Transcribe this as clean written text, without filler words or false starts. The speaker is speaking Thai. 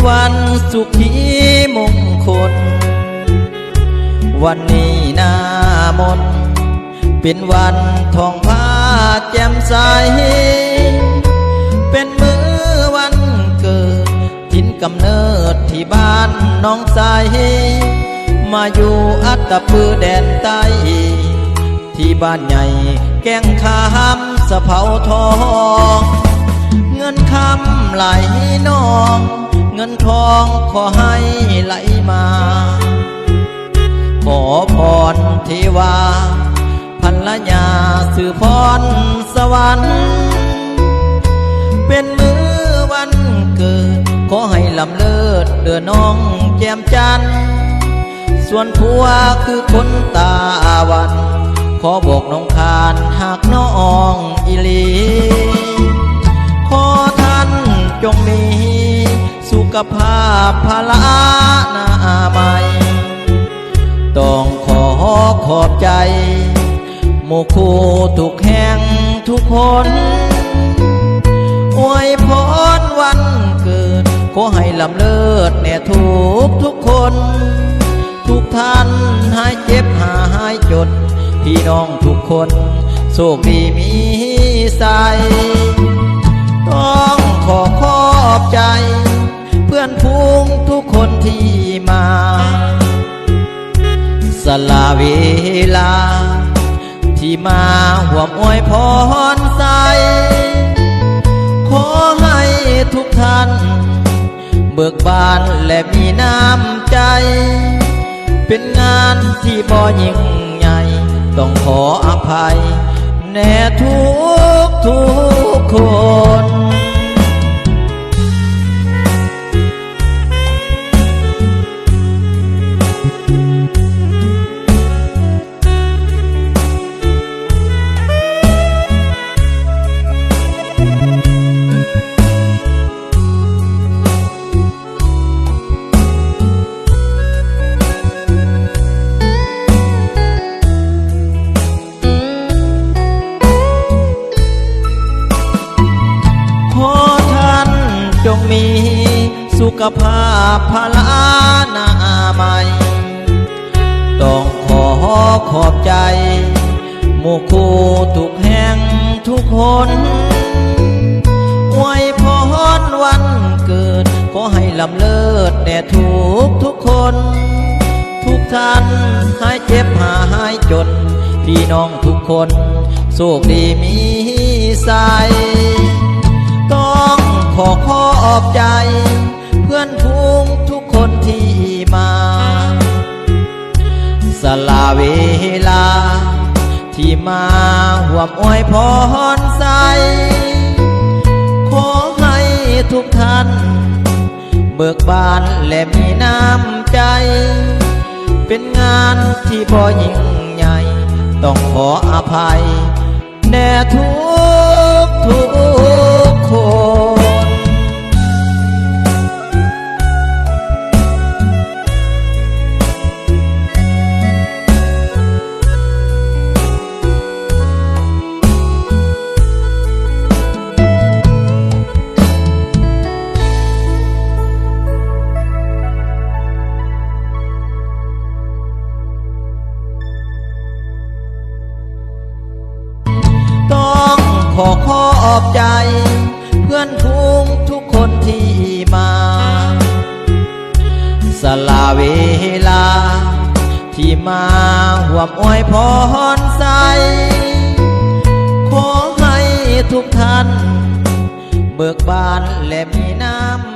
วันสุขีมงคลวันนี้หน้ามนต์เป็นวันทองผ้าแจ่มใสเป็นมื้อวันเกิดถิ่นกำเนิดที่บ้านน้องใสมาอยู่อัตตปือแดนใต้ที่บ้านใหญ่แก้งขามสะเภาทองเงินคำไหลนองเงินทองขอให้ไหลมาขอพรเทวาภรรยาสื่อพรสวรรค์เป็นมื้อวันเกิดขอให้ลำเลิศเดือน้องแจ่มจันทร์ส่วนผัวคือคนตาวันขอบอกน้องคานหากน้องอีลีขอท่านจงมีสุขภาพพลานามัยต้องขอบใจหมู่คู่ทุกแห่งทุกคนอวยพรวันเกิดขอให้ลำเลิศแน่ทุกคนทุกท่านหายเจ็บหายจนพี่น้องทุกคนโชคดีมีใสต้องขอบใจเพื่อนพูงทุกคนที่มาสละเวลาที่มาห่วมอวยพรใสขอให้ทุกท่านเบิกบานและมีน้ำใจเป็นงานที่บ่ยิ่งใหญ่ต้องขออภัยแน่ทุกคนจงมีสุขภาพพลานามัยต้องขอบใจหมู่คู่ทุกแห่งทุกคนอวยพรวันเกิดขอให้ลำเลิศแด่ทุกคนทุกท่านหายเจ็บหายจนพี่น้องทุกคนโชคดีมีใสต้องขอบใจเพื่อนพูงทุกคนที่มาสละเวลาที่มาห่วมอวยพรใสขอให้ทุกท่านเบิกบานและมีน้ำใจเป็นงานที่บ่ยิ่งใหญ่ต้องขออภัยแด่ทุกคนขอบใจเพื่อนพูงทุกคนที่มาสละเวลาที่มาห่วมอวยพรใสขอให้ทุกท่านเบิกบานและมีน้ำ